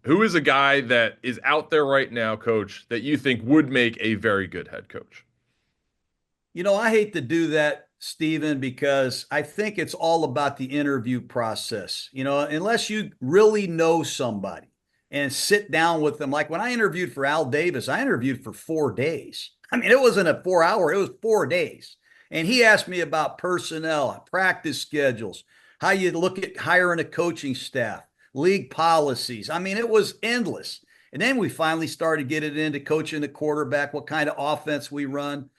Who is a guy that is out there right now, coach, that you think would make a very good head coach? I hate to do that, Stephen, because I think it's all about the interview process. Unless you really know somebody and sit down with them. Like when I interviewed for Al Davis, I interviewed for 4 days. I mean, it wasn't a 4 hour, it was 4 days. And he asked me about personnel, practice schedules, how you look at hiring a coaching staff, league policies. I mean, it was endless. And then we finally started getting into coaching the quarterback, what kind of offense we run.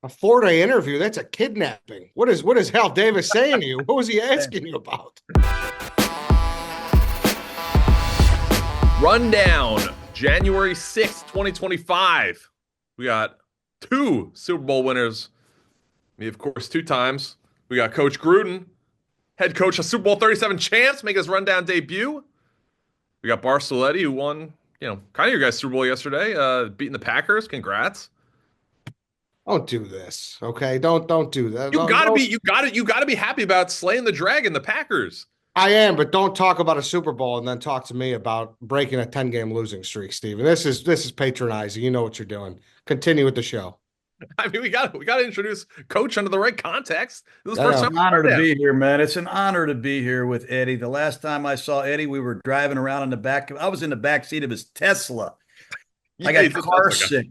A 4-day interview, that's a kidnapping. What is Hal Davis saying to you? What was he asking you about? Rundown, January 6th, 2025. We got two Super Bowl winners. Me, of course, two times. We got Coach Gruden, head coach of Super Bowl 37 champs, make his rundown debut. We got Barstool Eddie, who won, kind of your guys' Super Bowl yesterday, beating the Packers. Congrats. Don't do this, okay? Don't do that. You gotta be, you gotta be happy about slaying the dragon, the Packers. I am, but don't talk about a Super Bowl and then talk to me about breaking a 10-game losing streak, Steven. This is patronizing. You know what you're doing. Continue with the show. I mean, we gotta introduce Coach under the right context. This is the I first know. time. It's an honor to be here, man. It's an honor to be here with Eddie. The last time I saw Eddie, we were driving around in the back. I was in the back seat of his Tesla. Yeah, I got he's a car Tesla sick.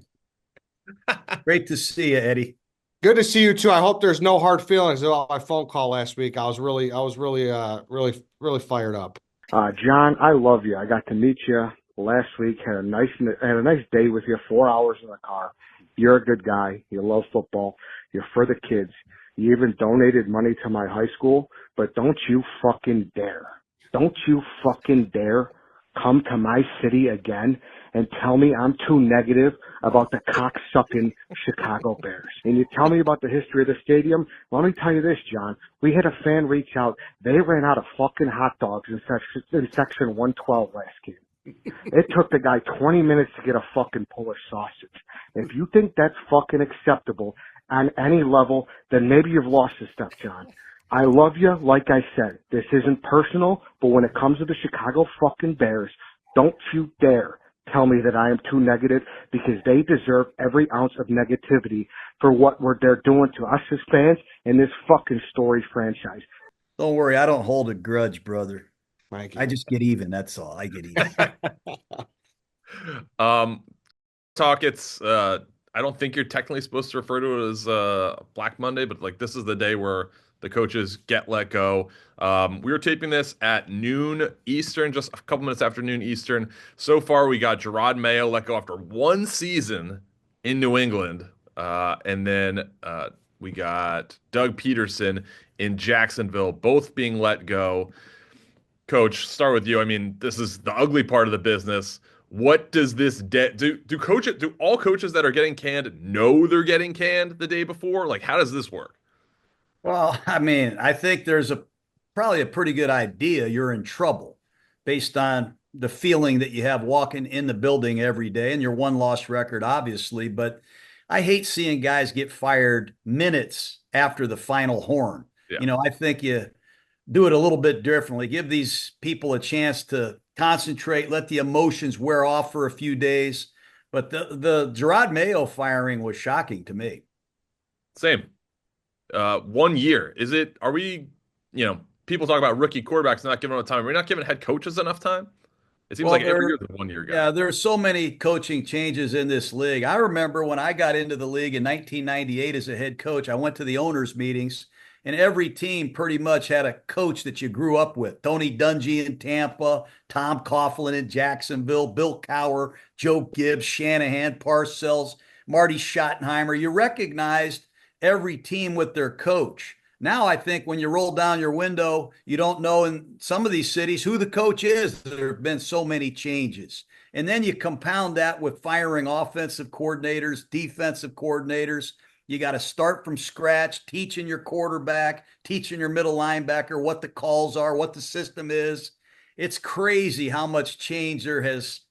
Great to see you, Eddie. Good to see you too. I hope there's no hard feelings about my phone call last week. I was really fired up. John, I love you. I got to meet you last week. Had a nice day with you. 4 hours in the car. You're a good guy. You love football. You're for the kids. You even donated money to my high school. But don't you fucking dare come to my city again and tell me I'm too negative about the cock-sucking Chicago Bears. And you tell me about the history of the stadium. Let me tell you this, John. We had a fan reach out. They ran out of fucking hot dogs in section 112 last game. It took the guy 20 minutes to get a fucking Polish sausage. If you think that's fucking acceptable on any level, then maybe you've lost a step, John. I love you, like I said. This isn't personal, but when it comes to the Chicago fucking Bears, don't you dare tell me that I am too negative, because they deserve every ounce of negativity for what they're doing to us as fans in this fucking storied franchise. Don't worry, I don't hold a grudge, brother. Thank I you. just get even. That's all. I get even. Um, talk. I don't think you're technically supposed to refer to it as Black Monday, but like this is the day where the coaches get let go. We were taping this at noon Eastern, just a couple minutes after noon Eastern. So far, we got Gerard Mayo let go after one season in New England, and then we got Doug Peterson in Jacksonville, both being let go. Coach, start with you. I mean, this is the ugly part of the business. What does this do all coaches that are getting canned know they're getting canned the day before? Like, how does this work? Well, I mean, I think there's probably a pretty good idea you're in trouble based on the feeling that you have walking in the building every day and your one loss record, obviously. But I hate seeing guys get fired minutes after the final horn. Yeah. I think you do it a little bit differently. Give these people a chance to concentrate, let the emotions wear off for a few days. But the Gerard Mayo firing was shocking to me. Same. 1 year. Are we, people talk about rookie quarterbacks not giving them time. Are we not giving head coaches enough time? It seems Well, like every year the 1 year guy. yeah, there's so many coaching changes in this league. I remember when I got into the league in 1998 as a head coach, I went to the owners' meetings, and every team pretty much had a coach that you grew up with. Tony Dungy in Tampa, Tom Coughlin in Jacksonville, Bill Cowher, Joe Gibbs, Shanahan, Parcells, Marty Schottenheimer. You recognized every team with their coach. Now, I think when you roll down your window, you don't know in some of these cities who the coach is. There have been so many changes. And then you compound that with firing offensive coordinators, defensive coordinators. You got to start from scratch, teaching your quarterback, teaching your middle linebacker what the calls are, what the system is. It's crazy how much change there has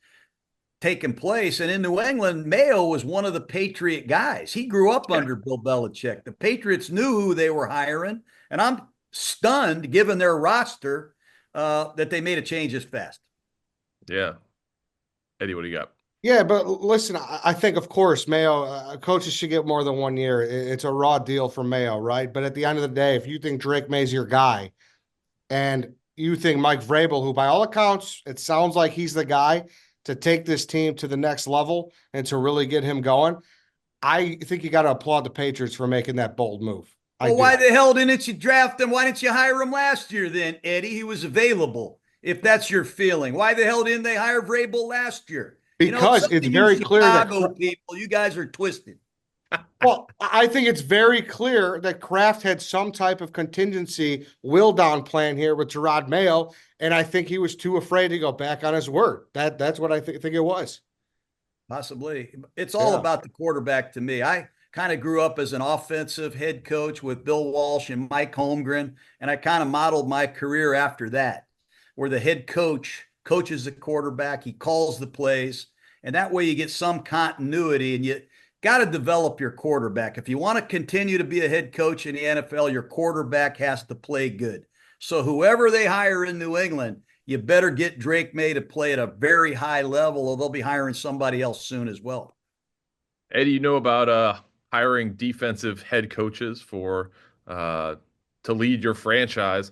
taken place. And in New England, Mayo was one of the Patriot guys. He grew up Yeah. under Bill Belichick. The Patriots knew who they were hiring, and I'm stunned, given their roster, that they made a change this fast. Yeah. Eddie, what do you got? Yeah, but listen, I think, of course, Mayo coaches should get more than 1 year. It's a raw deal for Mayo, right? But at the end of the day, if you think Drake May's your guy and you think Mike Vrabel, who by all accounts, it sounds like he's the guy to take this team to the next level and to really get him going, I think you got to applaud the Patriots for making that bold move. I Well, do. why the hell didn't you draft him? Why didn't you hire him last year then, Eddie? He was available, if that's your feeling. Why the hell didn't they hire Vrabel last year? You know, Because it's something you very clear that Chicago people, you guys are twisted. well, I think it's very clear that Kraft had some type of contingency will down plan here with Gerard Mayo, and I think he was too afraid to go back on his word. That's what I think it was. Possibly. It's all Yeah. about the quarterback to me. I kind of grew up as an offensive head coach with Bill Walsh and Mike Holmgren, and I kind of modeled my career after that, where the head coach coaches the quarterback, he calls the plays, and that way you get some continuity and you got to develop your quarterback. If you want to continue to be a head coach in the NFL, your quarterback has to play good. So whoever they hire in New England, you better get Drake May to play at a very high level, or they'll be hiring somebody else soon as well. Eddie, you know about hiring defensive head coaches for to lead your franchise.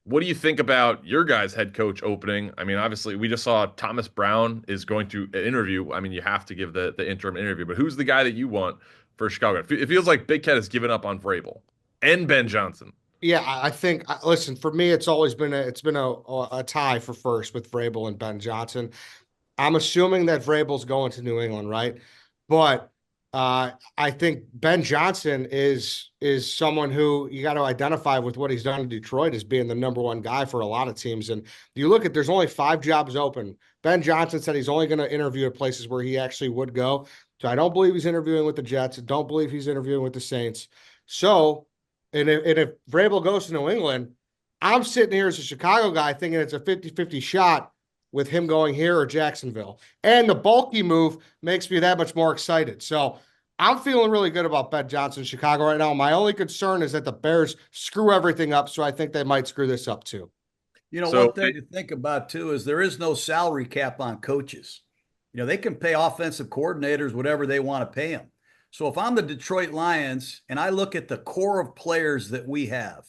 What do you think about your guys' head coach opening? I mean, obviously, we just saw Thomas Brown is going to interview. I mean, you have to give the interim interview, but who's the guy that you want for Chicago? It feels like Big Cat has given up on Vrabel and Ben Johnson. Yeah, I think. Listen, for me, it's always been a tie for first with Vrabel and Ben Johnson. I'm assuming that Vrabel's going to New England, right? But I think Ben Johnson is someone who you got to identify with what he's done in Detroit as being the number one guy for a lot of teams. And you look at there's only 5 jobs open. Ben Johnson said he's only going to interview at places where he actually would go. So I don't believe he's interviewing with the Jets. I don't believe he's interviewing with the Saints. So, and if Vrabel goes to New England, I'm sitting here as a Chicago guy thinking it's a 50-50 shot with him going here or Jacksonville. And the bulky move makes me that much more excited. So I'm feeling really good about Ben Johnson in Chicago right now. My only concern is that the Bears screw everything up. So I think they might screw this up too. You know, So one thing to think about too is there is no salary cap on coaches. You know, they can pay offensive coordinators whatever they want to pay them. So if I'm the Detroit Lions and I look at the core of players that we have,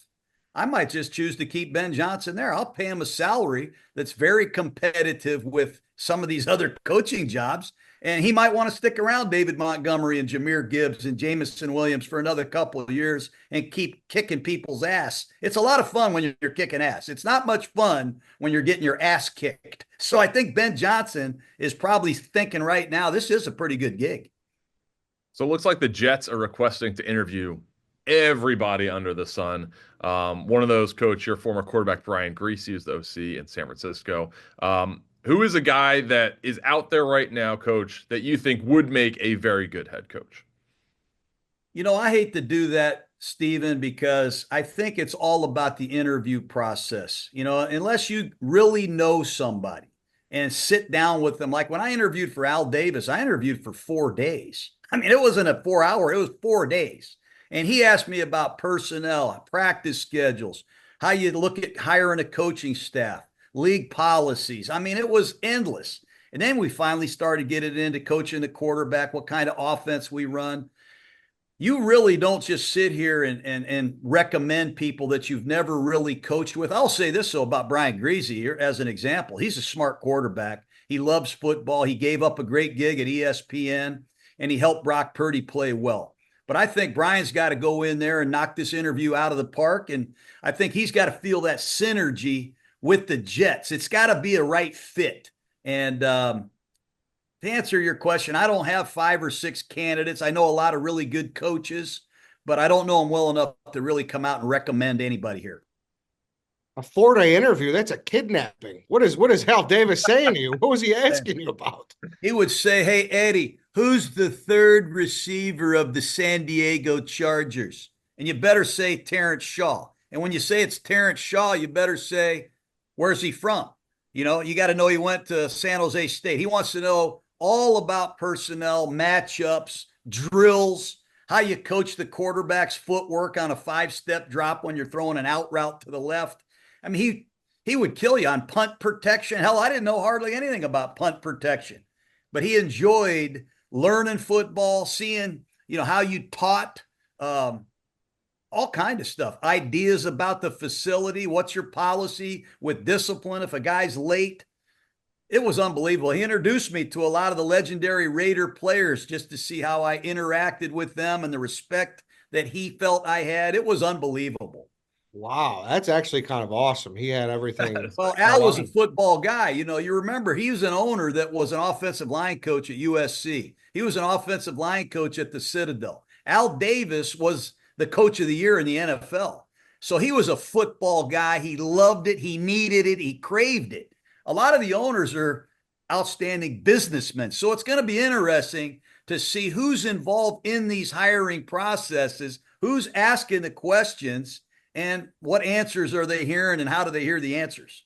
I might just choose to keep Ben Johnson there. I'll pay him a salary that's very competitive with some of these other coaching jobs. And he might want to stick around David Montgomery and Jahmyr Gibbs and Jamison Williams for another couple of years and keep kicking people's ass. It's a lot of fun when you're kicking ass. It's not much fun when you're getting your ass kicked. So I think Ben Johnson is probably thinking right now, this is a pretty good gig. So it looks like the Jets are requesting to interview everybody under the sun. One of those, coach, your former quarterback, Brian Griese, is the OC in San Francisco. Who is a guy that is out there right now, coach, that you think would make a very good head coach? You know, I hate to do that, Stephen, because I think it's all about the interview process. You know, unless you really know somebody and sit down with them. Like when I interviewed for Al Davis, I interviewed for 4 days. I mean, it wasn't a 4 hour, it was 4 days. And he asked me about personnel, practice schedules, how you look at hiring a coaching staff, league policies. I mean, it was endless. And then we finally started getting into coaching the quarterback, what kind of offense we run. You really don't just sit here and recommend people that you've never really coached with. I'll say this, though, about Brian Griese here as an example. He's a smart quarterback. He loves football. He gave up a great gig at ESPN, and he helped Brock Purdy play well. But I think Brian's got to go in there and knock this interview out of the park. And I think he's got to feel that synergy with the Jets. It's got to be a right fit. And to answer your question, I don't have 5 or 6 candidates. I know a lot of really good coaches, but I don't know them well enough to really come out and recommend anybody here. A 4-day interview, that's a kidnapping. What is Hal Davis saying to you? What was he asking you about? He would say, hey, Eddie, who's the third receiver of the San Diego Chargers? And you better say Terrence Shaw. And when you say it's Terrence Shaw, you better say, where's he from? You know, you got to know he went to San Jose State. He wants to know all about personnel, matchups, drills, how you coach the quarterback's footwork on a 5-step drop when you're throwing an out route to the left. I mean, he would kill you on punt protection. Hell, I didn't know hardly anything about punt protection, but he enjoyed learning football, seeing, how you taught, all kind of stuff, ideas about the facility. What's your policy with discipline if a guy's late? It was unbelievable. He introduced me to a lot of the legendary Raider players just to see how I interacted with them and the respect that he felt I had. It was unbelievable. Wow, that's actually kind of awesome. He had everything. Well, Al was a football guy. You remember he was an owner that was an offensive line coach at USC. He was an offensive line coach at the Citadel. Al Davis was the coach of the year in the NFL. So he was a football guy. He loved it. He needed it. He craved it. A lot of the owners are outstanding businessmen. So it's going to be interesting to see who's involved in these hiring processes, who's asking the questions, and what answers are they hearing and how do they hear the answers?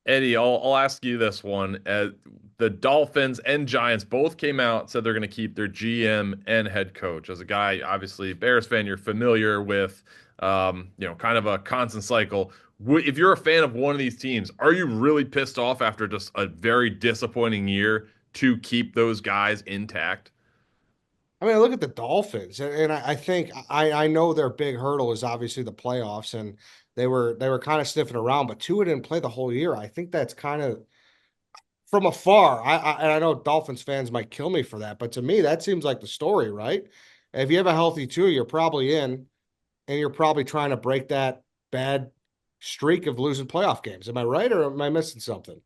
Eddie, I'll ask you this one. The Dolphins and Giants both came out, said they're going to keep their GM and head coach. As a guy, obviously, Bears fan, you're familiar with, kind of a constant cycle. If you're a fan of one of these teams, are you really pissed off after just a very disappointing year to keep those guys intact? I mean, look at the Dolphins, and I think I know their big hurdle is obviously the playoffs, and they were kind of sniffing around, but Tua didn't play the whole year. I think that's kind of from afar. And I know Dolphins fans might kill me for that, but to me, that seems like the story, right? If you have a healthy Tua, you're probably in, and you're probably trying to break that bad streak of losing playoff games. Am I right, or am I missing something?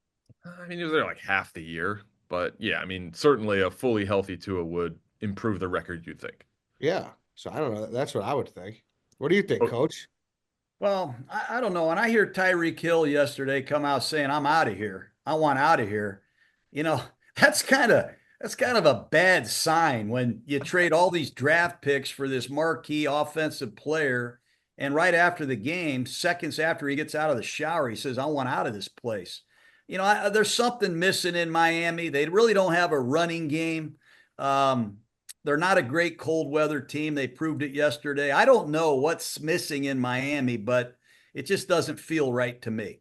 I mean, he was there like half the year, but yeah, I mean, certainly a fully healthy Tua would improve the record, you'd think. Yeah. So I don't know. That's what I would think. What do you think, Oh, Coach? Well, I don't know. And I hear Tyreek Hill yesterday come out saying, I'm out of here. I want out of here. You know, that's kind of that's kind of a bad sign when you trade all these draft picks for this marquee offensive player. And right after the game, seconds after he gets out of the shower, he says, I want out of this place. There's something missing in Miami. They really don't have a running game. Um, they're not a great cold weather team. They proved it yesterday. I don't know what's missing in Miami, but it just doesn't feel right to me.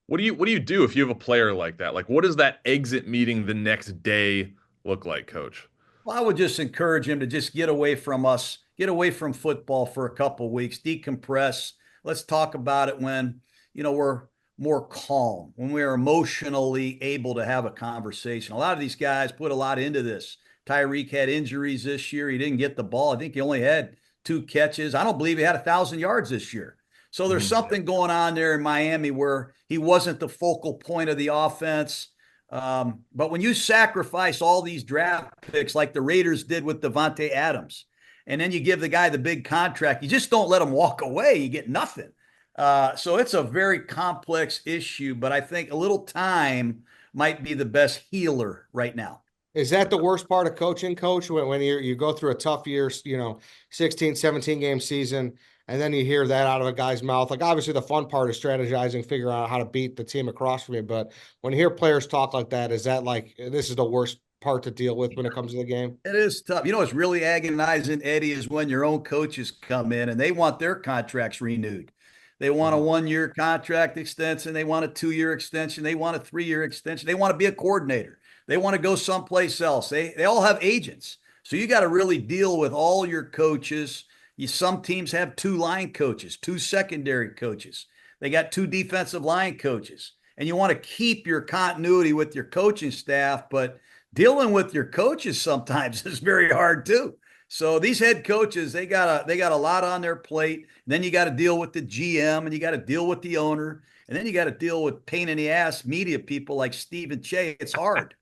what do you do if you have a player like that? Like, what does that exit meeting the next day look like, Coach? Well, I would just encourage him to just get away from us, get away from football for a couple of weeks, decompress. Let's talk about it when, we're more calm, when we're emotionally able to have a conversation. A lot of these guys put a lot into this. Tyreek had injuries this year. He didn't get the ball. I think he only had 2 catches. I don't believe he had 1,000 yards this year. So there's something going on there in Miami where he wasn't the focal point of the offense. But when you sacrifice all these draft picks like the Raiders did with Devontae Adams, and then you give the guy the big contract, you just don't let him walk away. You get nothing. So it's a very complex issue, but I think a little time might be the best healer right now. Is that the worst part of coaching, Coach? When you go through a tough year, 16, 17 game season, and then you hear that out of a guy's mouth. Like, obviously the fun part is strategizing, figuring out how to beat the team across from you. But when you hear players talk like that, is that like this is the worst part to deal with when it comes to the game? It is tough. What's really agonizing, Eddie, is when your own coaches come in and they want their contracts renewed. They want a 1-year contract extension. They want a 2-year extension. They want a 3-year extension. They want to be a coordinator. They want to go someplace else. They all have agents. So you got to really deal with all your coaches. Some teams have 2 line coaches, 2 secondary coaches. They got 2 defensive line coaches. And you want to keep your continuity with your coaching staff, but dealing with your coaches sometimes is very hard too. So these head coaches, they got a lot on their plate. Then you got to deal with the GM and you got to deal with the owner. And then you got to deal with pain in the ass media people like Steve and Cheahs. It's hard.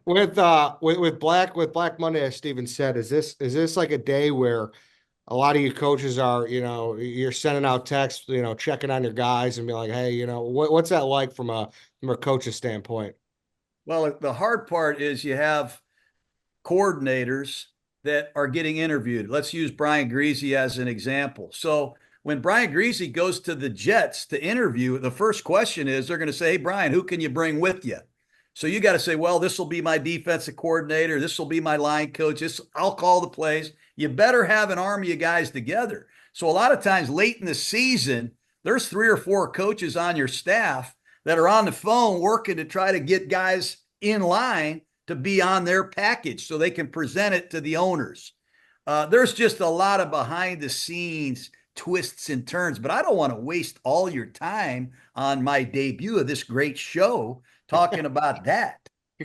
with Black Monday, as Steven said, is this like a day where a lot of you coaches are, you're sending out texts, checking on your guys and be like, hey, what's that like from a coach's standpoint? Well, the hard part is you have coordinators that are getting interviewed. Let's use Brian Greasy as an example. So when Brian Greasy goes to the Jets to interview, the first question is they're going to say, hey, Brian, who can you bring with you? So you got to say, well, this will be my defensive coordinator. This will be my line coach. I'll call the plays. You better have an army of guys together. So a lot of times late in the season, there's 3 or 4 coaches on your staff that are on the phone working to try to get guys in line to be on their package so they can present it to the owners. There's just a lot of behind the scenes twists and turns, but I don't want to waste all your time on my debut of this great show talking about that.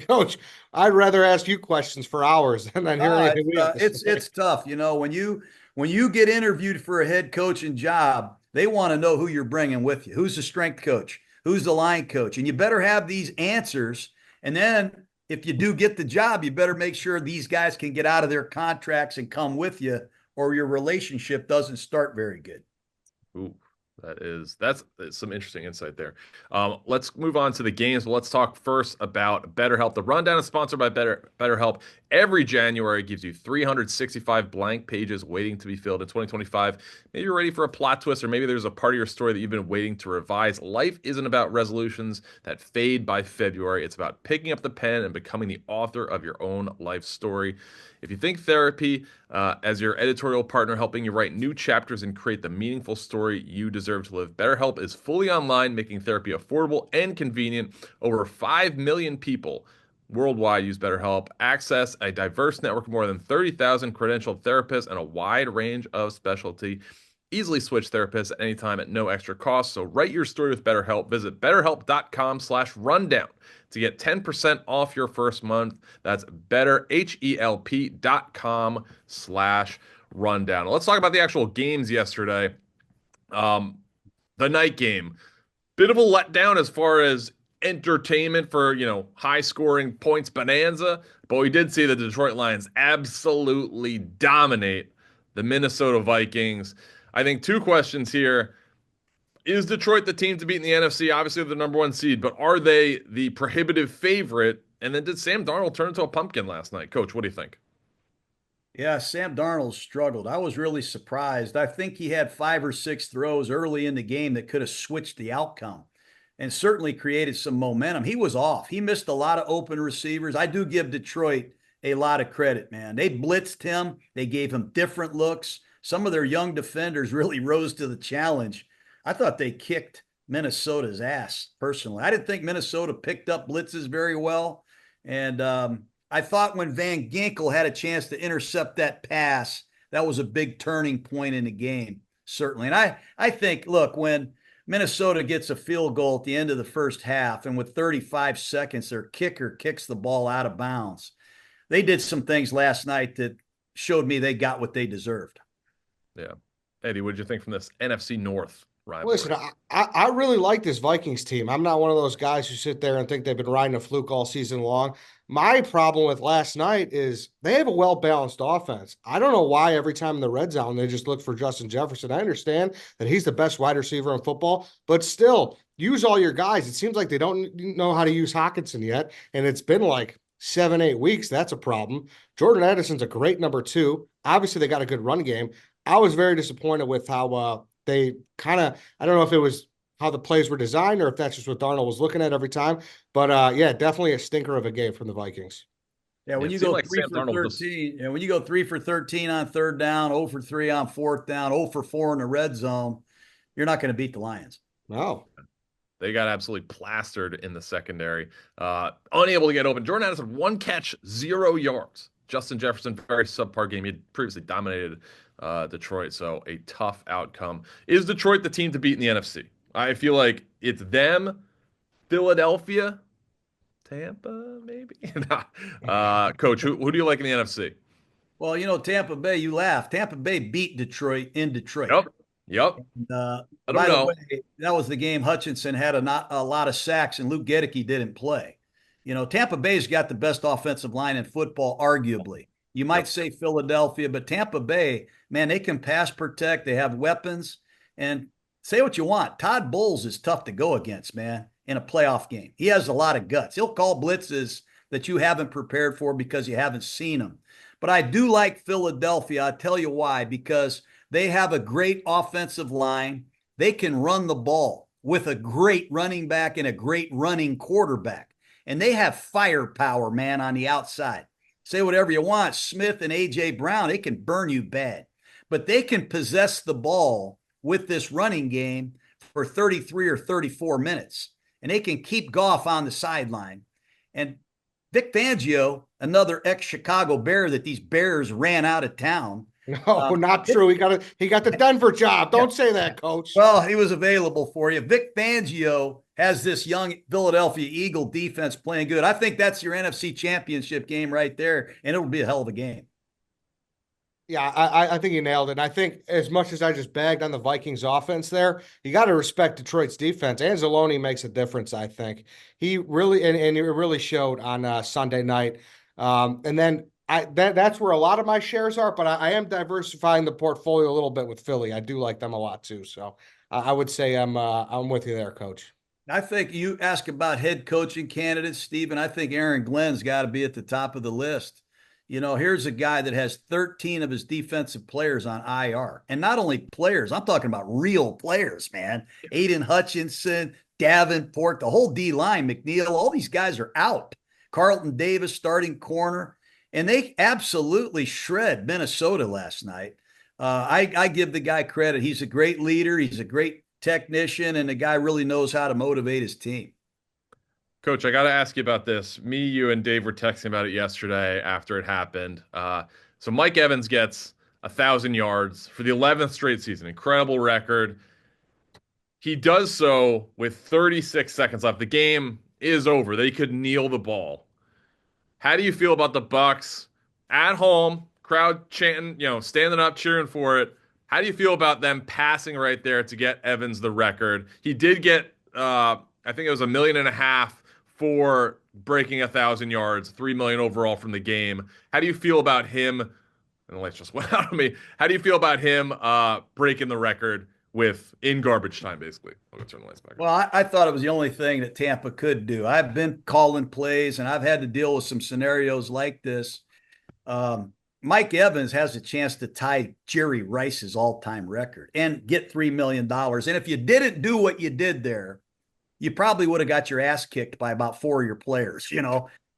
Coach, I'd rather ask you questions for hours than hear anything we have to say. It's tough, when you get interviewed for a head coaching job, they want to know who you're bringing with you. Who's the strength coach? Who's the line coach? And you better have these answers. And then if you do get the job, you better make sure these guys can get out of their contracts and come with you, or your relationship doesn't start very good. Ooh, that's some interesting insight there. Let's move on to the games. But let's talk first about BetterHelp. The rundown is sponsored by BetterHelp. Every January gives you 365 blank pages waiting to be filled in 2025. Maybe you're ready for a plot twist, or maybe there's a part of your story that you've been waiting to revise. Life isn't about resolutions that fade by February. It's about picking up the pen and becoming the author of your own life story. If you think therapy as your editorial partner helping you write new chapters and create the meaningful story you deserve to live, BetterHelp is fully online, making therapy affordable and convenient. Over 5 million people worldwide use BetterHelp. Access a diverse network of more than 30,000 credentialed therapists and a wide range of specialty. Easily switch therapists at any time at no extra cost. So write your story with BetterHelp. Visit betterhelp.com/rundown to get 10% off your first month. That's betterhelp.com/rundown. Let's talk about the actual games yesterday. The night game, bit of a letdown as far as entertainment for, high scoring points bonanza, but we did see the Detroit Lions absolutely dominate the Minnesota Vikings. I think 2 questions here. Is Detroit the team to beat in the NFC? Obviously, they're the number 1 seed, but are they the prohibitive favorite? And then did Sam Darnold turn into a pumpkin last night? Coach, what do you think? Yeah, Sam Darnold struggled. I was really surprised. I think he had 5 or 6 throws early in the game that could have switched the outcome and certainly created some momentum. He was off. He missed a lot of open receivers. I do give Detroit a lot of credit, man. They blitzed him. They gave him different looks. Some of their young defenders really rose to the challenge. I thought they kicked Minnesota's ass, personally. I didn't think Minnesota picked up blitzes very well. And I thought when Van Ginkel had a chance to intercept that pass, that was a big turning point in the game, certainly. And I think, look, when Minnesota gets a field goal at the end of the first half, and with 35 seconds, their kicker kicks the ball out of bounds, they did some things last night that showed me they got what they deserved. Yeah. Eddie, what did you think from this NFC North rivalry? Listen, I really like this Vikings team. I'm not one of those guys who sit there and think they've been riding a fluke all season long. My problem with last night is they have a well-balanced offense. I don't know why every time in the red zone they just look for Justin Jefferson. I understand that he's the best wide receiver in football, but still, use all your guys. It seems like they don't know how to use Hockenson yet, and it's been like 7-8 weeks. That's a problem. Jordan Addison's a great number 2. Obviously, they got a good run game. I was very disappointed with how they kind of, I don't know if it was how the plays were designed or if that's just what Darnold was looking at every time. But yeah, definitely a stinker of a game from the Vikings. Yeah, when you go like 3 for 13, and when you go 3 for 13 on third down, 0 for 3 on fourth down, 0 for 4 in the red zone, you're not going to beat the Lions. No. They got absolutely plastered in the secondary. Unable to get open. Jordan Addison, 1 catch, 0 yards. Justin Jefferson, very subpar game. He had previously dominated Detroit, so a tough outcome. Is Detroit the team to beat in the NFC? I feel like it's them, Philadelphia, Tampa, maybe. Coach, who do you like in the NFC? Well, Tampa Bay, you laugh. Tampa Bay beat Detroit in Detroit. Yep. And, by the way, that was the game Hutchinson had a lot of sacks and Luke Gedeke didn't play. Tampa Bay's got the best offensive line in football, arguably. You might say Philadelphia, but Tampa Bay, man, they can pass protect. They have weapons. And say what you want, Todd Bowles is tough to go against, man, in a playoff game. He has a lot of guts. He'll call blitzes that you haven't prepared for because you haven't seen them. But I do like Philadelphia. I'll tell you why, because they have a great offensive line. They can run the ball with a great running back and a great running quarterback. And they have firepower, man, on the outside. Say whatever you want. Smith and A.J. Brown, they can burn you bad. But they can possess the ball with this running game for 33 or 34 minutes, and they can keep Goff on the sideline. And Vic Fangio, another ex-Chicago Bear that these Bears ran out of town. No, not true. He got the Denver job. Don't say that, coach. Well, he was available for you. Vic Fangio has this young Philadelphia Eagle defense playing good. I think that's your NFC Championship game right there, and it'll be a hell of a game. Yeah, I think you nailed it. And I think as much as I just bagged on the Vikings offense there, you got to respect Detroit's defense. Anzalone makes a difference, I think. He really, and it really showed on Sunday night. And then that's where a lot of my shares are, but I am diversifying the portfolio a little bit with Philly. I do like them a lot too. So I would say I'm with you there, Coach. I think you ask about head coaching candidates, Stephen. I think Aaron Glenn's got to be at the top of the list. You know, here's a guy that has 13 of his defensive players on IR. And not only players, I'm talking about real players, man. Aiden Hutchinson, Davenport, the whole D line, McNeil, all these guys are out. Carlton Davis, starting corner. And they absolutely shred Minnesota last night. I give the guy credit. He's a great leader. He's a great technician, and the guy really knows how to motivate his team. Coach, I got to ask you about this. Me, you, and Dave were texting about it yesterday after it happened. So Mike Evans gets 1,000 yards for the 11th straight season. Incredible record. He does so with 36 seconds left. The game is over. They could kneel the ball. How do you feel about the Bucs at home, crowd chanting, standing up, cheering for it? How do you feel about them passing right there to get Evans the record? He did get, I think it was $1.5 million for breaking 1,000 yards, $3 million overall from the game. How do you feel about him? And the lights just went out on me. How do you feel about him breaking the record in garbage time, basically? I'm gonna turn the lights back on. Well, I thought it was the only thing that Tampa could do. I've been calling plays, and I've had to deal with some scenarios like this. Mike Evans has a chance to tie Jerry Rice's all-time record and get $3 million. And if you didn't do what you did there, you probably would have got your ass kicked by about 4 of your players.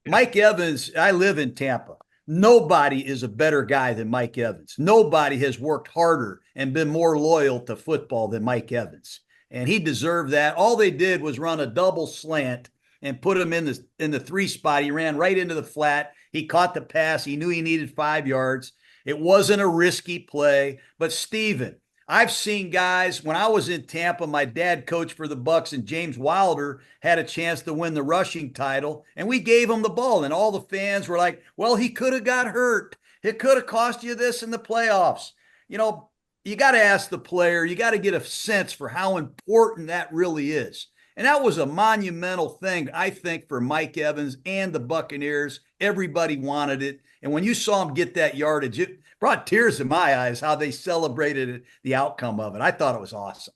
Mike Evans, I live in Tampa. Nobody is a better guy than Mike Evans. Nobody has worked harder and been more loyal to football than Mike Evans. And he deserved that. All they did was run a double slant and put him in the 3 spot. He ran right into the flat. He caught the pass. He knew he needed 5 yards. It wasn't a risky play. But Steven, I've seen guys, when I was in Tampa, my dad coached for the Bucs, and James Wilder had a chance to win the rushing title, and we gave him the ball, and all the fans were like, well, he could have got hurt. It could have cost you this in the playoffs. You got to ask the player. You got to get a sense for how important that really is. And that was a monumental thing, I think, for Mike Evans and the Buccaneers. Everybody wanted it. And when you saw him get that yardage, it brought tears in my eyes how they celebrated the outcome of it. I thought it was awesome.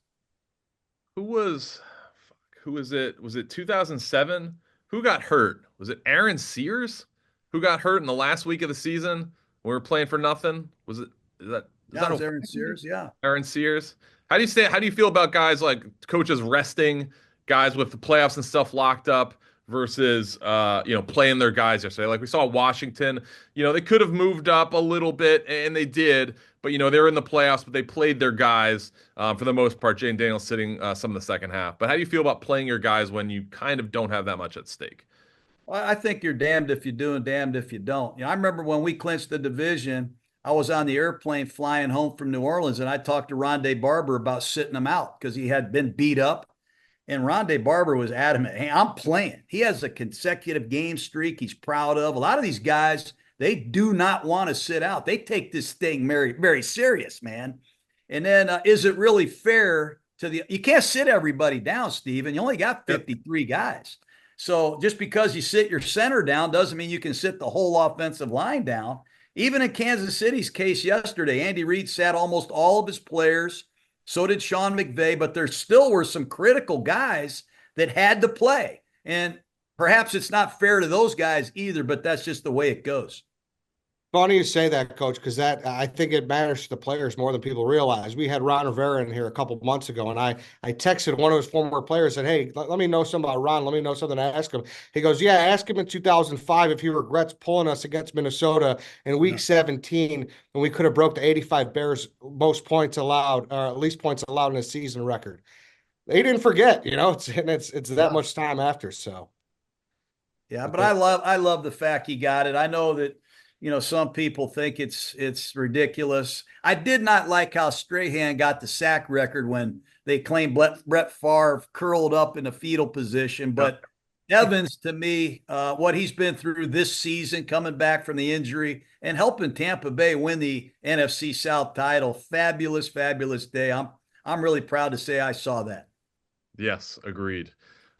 Who was it? Was it 2007? Who got hurt? Was it Aaron Sears who got hurt in the last week of the season when we were playing for nothing? Was that Aaron Sears? Yeah. Aaron Sears. How do you feel about guys like coaches resting guys with the playoffs and stuff locked up versus playing their guys yesterday? Like we saw Washington, they could have moved up a little bit, and they did, but they're in the playoffs, but they played their guys for the most part. Jane Daniels sitting some of the second half. But how do you feel about playing your guys when you kind of don't have that much at stake? Well, I think you're damned if you do and damned if you don't. I remember when we clinched the division, I was on the airplane flying home from New Orleans, and I talked to Rondé Barber about sitting him out because he had been beat up. And Rondé Barber was adamant, hey, I'm playing. He has a consecutive game streak he's proud of. A lot of these guys, they do not want to sit out. They take this thing very, very serious, man. And then is it really fair you can't sit everybody down, Steven. You only got 53 guys. So just because you sit your center down doesn't mean you can sit the whole offensive line down. Even in Kansas City's case yesterday, Andy Reid sat almost all of his players. So did Sean McVay, but there still were some critical guys that had to play. And perhaps it's not fair to those guys either, but that's just the way it goes. Funny you say that, Coach, because I think it matters to the players more than people realize. We had Ron Rivera in here a couple months ago, and I texted one of his former players, said, hey, let me know something about Ron. Let me know something to ask him. He goes, yeah, ask him in 2005 if he regrets pulling us against Minnesota in week 17 when we could have broke the 85 Bears most points allowed, or at least points allowed in a season record. they didn't forget, it's that Yeah. much time after. So Yeah, I but I think love I love the fact he got it. I know that some people think it's ridiculous. I did not like how Strahan got the sack record when they claimed Brett Favre curled up in a fetal position. Yeah. But Evans, to me, what he's been through this season, coming back from the injury and helping Tampa Bay win the NFC South title, fabulous, fabulous day. I'm really proud to say I saw that. Yes, agreed.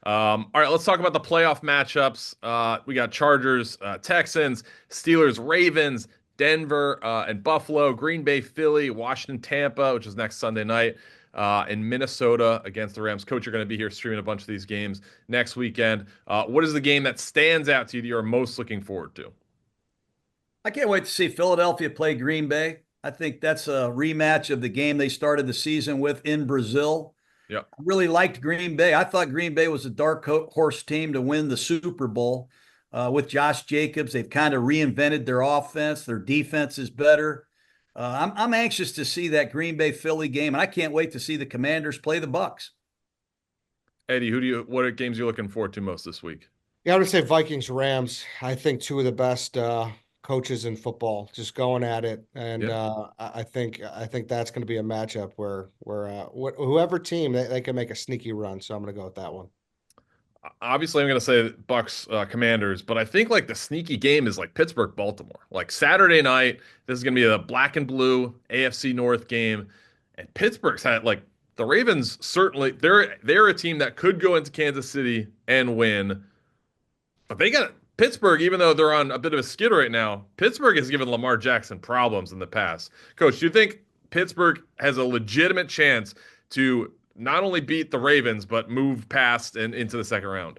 All right, let's talk about the playoff matchups. We got Chargers, Texans, Steelers, Ravens, Denver, and Buffalo, Green Bay, Philly, Washington, Tampa, which is next Sunday night, and Minnesota against the Rams. Coach, you're going to be here streaming a bunch of these games next weekend. What is the game that stands out to you that you're most looking forward to? I can't wait to see Philadelphia play Green Bay. I think that's a rematch of the game they started the season with in Brazil. Yep. I really liked Green Bay. I thought Green Bay was a dark horse team to win the Super Bowl with Josh Jacobs. They've kind of reinvented their offense. Their defense is better. I'm anxious to see that Green Bay Philly game, and I can't wait to see the Commanders play the Bucks. Eddie, what games are you looking forward to most this week? yeah, I would say Vikings, Rams. I think two of the best coaches in football, just going at it, and Yeah. I think that's going to be a matchup where whoever team they can make a sneaky run. So I'm going to go with that one. Obviously I'm going to say Bucks Commanders, but I think like the sneaky game is like Pittsburgh Baltimore. Like Saturday night, this is going to be a black and blue AFC North game, and Pittsburgh's had like the Ravens certainly they're a team that could go into Kansas City and win, but they got Pittsburgh, even though they're on a bit of a skid right now, Pittsburgh has given Lamar Jackson problems in the past. Coach, do you think Pittsburgh has a legitimate chance to not only beat the Ravens, but move past and into the second round?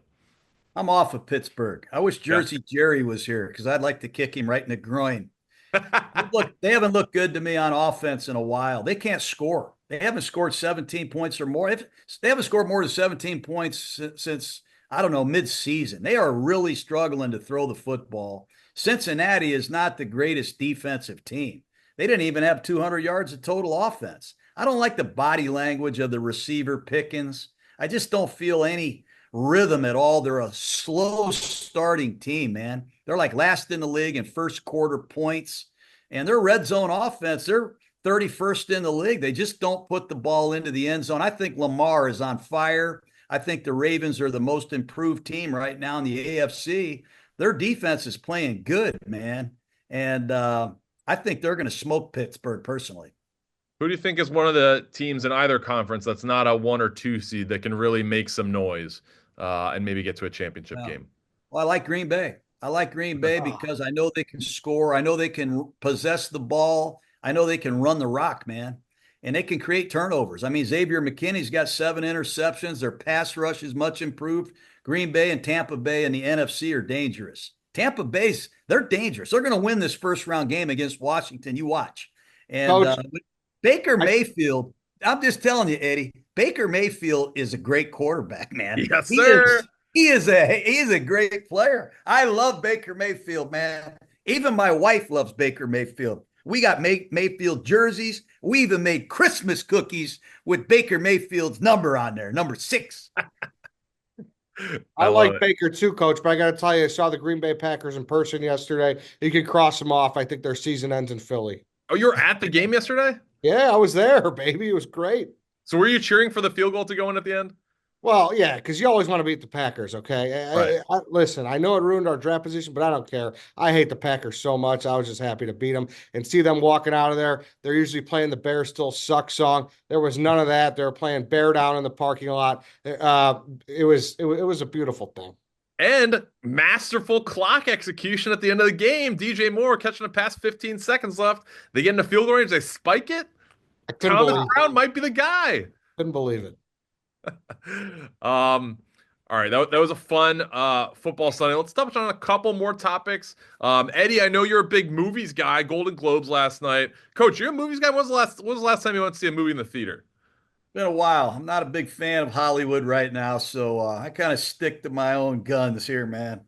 I'm off of Pittsburgh. I wish Yeah. Jersey Jerry was here because I'd like to kick him right in the groin. They haven't looked good to me on offense in a while. They can't score. They haven't scored 17 points or more. They haven't scored more than 17 points since, I don't know, mid-season. They are really struggling to throw the football. Cincinnati is not the greatest defensive team. They didn't even have 200 yards of total offense. I don't like the body language of the receiver Pickens. I just don't feel any rhythm at all. They're a slow starting team, man. They're like last in the league in first quarter points. And their red zone offense, they're 31st in the league. They just don't put the ball into the end zone. I think Lamar is on fire. I think the Ravens are the most improved team right now in the AFC. Their defense is playing good, man. And I think they're going to smoke Pittsburgh personally. Who do you think is one of the teams in either conference that's not a 1 or 2 seed that can really make some noise and maybe get to a championship Well, game? well, I like Green Bay. I like Green Bay Ah, because I know they can score. I know they can possess the ball. I know they can run the rock, man. And they can create turnovers. I mean, Xavier McKinney's got 7 interceptions. Their pass rush is much improved. Green Bay and Tampa Bay in the NFC are dangerous. Tampa Bay's, they're dangerous. They're going to win this first round game against Washington. You watch. And Coach, Baker I, Mayfield, I'm just telling you, Eddie, Baker Mayfield is a great quarterback, man. Yes, He sir. is he is a great player. I love Baker Mayfield, man. Even my wife loves Baker Mayfield. We got Mayfield jerseys. We even made Christmas cookies with Baker Mayfield's number on there, number 6. I I love like it. Baker too, Coach. But I got to tell you, I saw the Green Bay Packers in person yesterday. You can cross them off. I think their season ends in Philly. Oh, you were at the game yesterday? Yeah, I was there, baby. It was great. So were you cheering for the field goal to go in at the end? Well, yeah, because you always want to beat the Packers, okay? Right. Listen, I know it ruined our draft position, but I don't care. I hate the Packers so much. I was just happy to beat them and see them walking out of there. They're usually playing the Bears Still Suck song. There was none of that. They were playing Bear Down in the parking lot. It was a beautiful thing. And masterful clock execution at the end of the game. DJ Moore catching a pass, 15 seconds left. They get in the field goal range, they spike it. I couldn't Thomas believe Brown might be the guy. couldn't believe it. All right, that was a fun football Sunday. Let's touch on a couple more topics. Eddie, I know you're a big movies guy. Golden Globes last night. Coach, you're a movies guy. When was the last time you went to see a movie in the theater? Been a while. I'm not a big fan of Hollywood right now, so I kind of stick to my own guns here, man.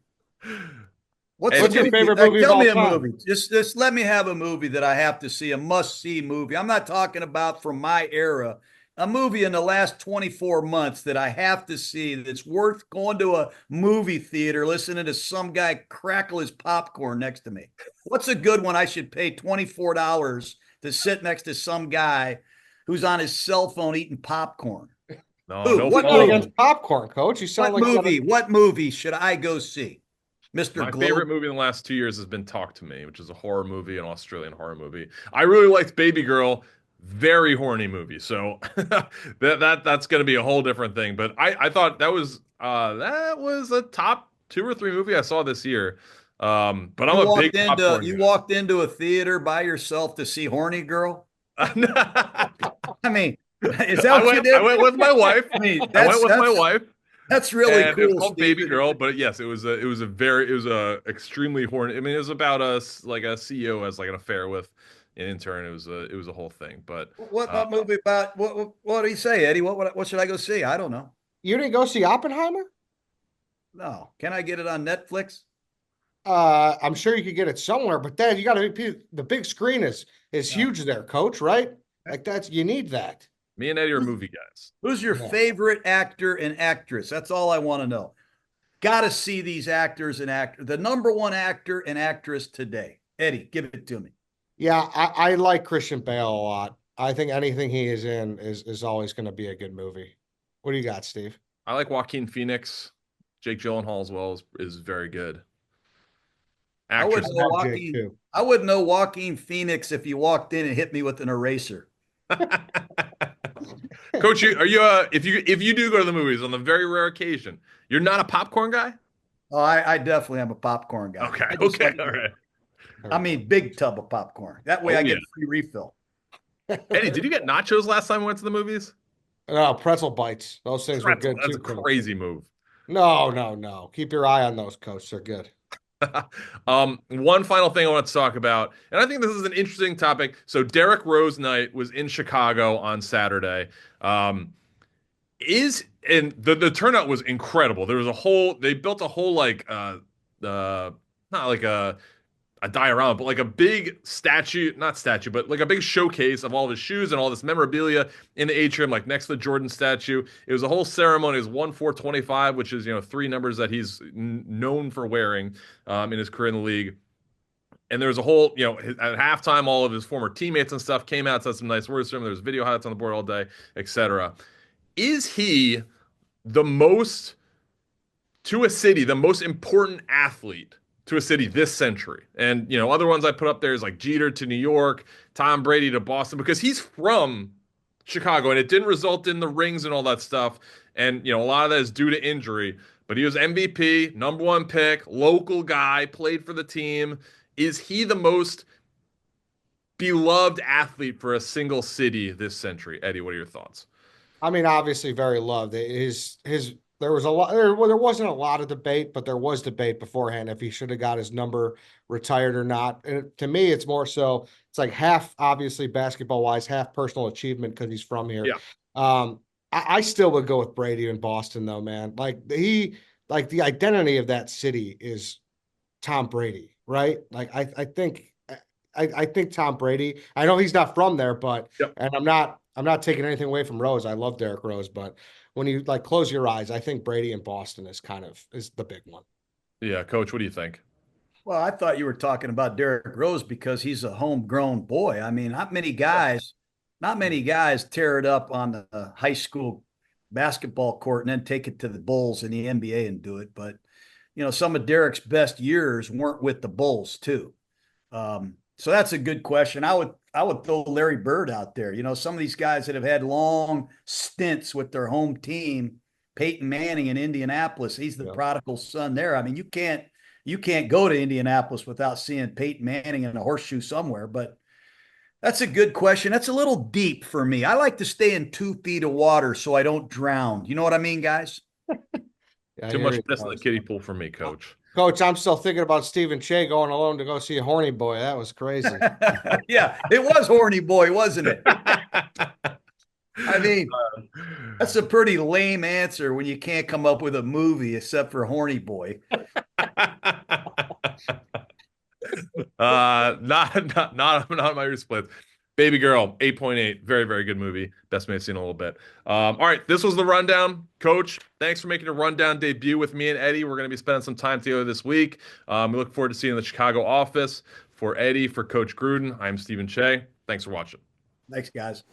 What's a And What's your movie? favorite movie of Tell all me a time? movie. Just let me have a movie that I have to see, a must-see movie. I'm not talking about from my era. A movie in the last 24 months that I have to see that's worth going to a movie theater listening to some guy crackle his popcorn next to me. What's a good one I should pay $24 to sit next to some guy who's on his cell phone eating popcorn? No, Who? no What Not phone. movie? against popcorn, coach. You sound What like you got movie? What movie should I go see? Mr. My favorite Globe? movie in the last 2 years has been Talk to Me, which is a horror movie, an Australian horror movie. I really liked Baby Girl, very horny movie. So that's going to be a whole different thing. But I thought that was a top 2 or 3 movie I saw this year. But I'm a big popcorn You walked into a theater by yourself to see Horny Girl? guy. I mean, is that what you I did? went with my wife. I mean, I went with my wife. That's really And it was cool, called Baby Steve. Girl, but yes, it was a extremely horny. I mean, it was about a CEO as like an affair with an intern. It was a whole thing. But What movie about what do you say, Eddie? What should I go see? I don't know. You didn't go see Oppenheimer? No. Can I get it on Netflix? I'm sure you could get it somewhere, but then you got to the big screen is huge there, coach, right? Like you need that. me and Eddie are movie guys. Who's your Yeah. favorite actor and actress? That's all I want to know. Got to see these actors and actors. The number one actor and actress today. Eddie, give it to me. Yeah, I like Christian Bale a lot. I think anything he is in is always going to be a good movie. What do you got, Steve? I like Joaquin Phoenix. Jake Gyllenhaal as well is very good. I Actress. wouldn't know Jake, Joaquin. too. I wouldn't know Joaquin Phoenix if you walked in and hit me with an eraser. Coach, if you do go to the movies on the very rare occasion, you're not a popcorn guy? Oh, I definitely am a popcorn guy. Okay, I just okay, like- all right. I mean, big tub of popcorn. That way Oh, I get yeah. free refill. Eddie, did you get nachos last time we went to the movies? No, pretzel bites. Those things were good That's too. a Coach. crazy move. No. Keep your eye on those, coach. They're good. One final thing I want to talk about, and I think this is an interesting topic. So Derrick Rose night was in Chicago on Saturday. And the turnout was incredible. They built a whole not like a diorama, but like a big not statue, but like a big showcase of all of his shoes and all this memorabilia in the atrium, like next to the Jordan statue. It was a whole ceremony. It was 1-4-25, which is, 3 numbers that he's known for wearing in his career in the league. And there was a whole, at halftime, all of his former teammates and stuff came out, said some nice words to him. There was video highlights on the board all day, etc. Is he the most, to a city, the most important athlete to a city this century? And, other ones I put up there is like Jeter to New York, Tom Brady to Boston, because he's from Chicago and it didn't result in the rings and all that stuff. And, a lot of that is due to injury, but he was MVP, number 1 pick, local guy, played for the team. Is he the most beloved athlete for a single city this century? Eddie, what are your thoughts? I mean, obviously very loved. There was a lot there wasn't a lot of debate, but there was debate beforehand if he should have got his number retired or not. And to me, it's more so it's like half obviously basketball wise, half personal achievement because he's from here. Yeah. I still would go with Brady in Boston though, man. Like the identity of that city is Tom Brady, right? Like I think Tom Brady. I know he's not from there, but Yep. and I'm not taking anything away from Rose. I love Derrick Rose, but when you close your eyes, I think Brady in Boston is the big one. Yeah, Coach, what do you think? Well, I thought you were talking about Derrick Rose because he's a homegrown boy. I mean, not many guys tear it up on the high school basketball court and then take it to the Bulls in the NBA and do it. But, some of Derrick's best years weren't with the Bulls too. So that's a good question. I would throw Larry Bird out there. Some of these guys that have had long stints with their home team, Peyton Manning in Indianapolis, he's the prodigal son there. I mean, you can't go to Indianapolis without seeing Peyton Manning in a horseshoe somewhere, but that's a good question. That's a little deep for me. I like to stay in 2 feet of water so I don't drown. You know what I mean, guys? Yeah, Too much piss in the kiddie pool for me, Coach. Coach, I'm still thinking about Stephen Cheah going alone to go see a horny boy. That was crazy. Yeah, it was Horny Boy, wasn't it? I mean, that's a pretty lame answer when you can't come up with a movie except for Horny Boy. Not my response. Baby Girl, 8.8. Very, very good movie. Best may have seen in a little bit. All right, this was the rundown. Coach, thanks for making a rundown debut with me and Eddie. We're going to be spending some time together this week. We look forward to seeing you in the Chicago office. For Eddie, for Coach Gruden, I'm Stephen Cheah. Thanks for watching. Thanks, guys.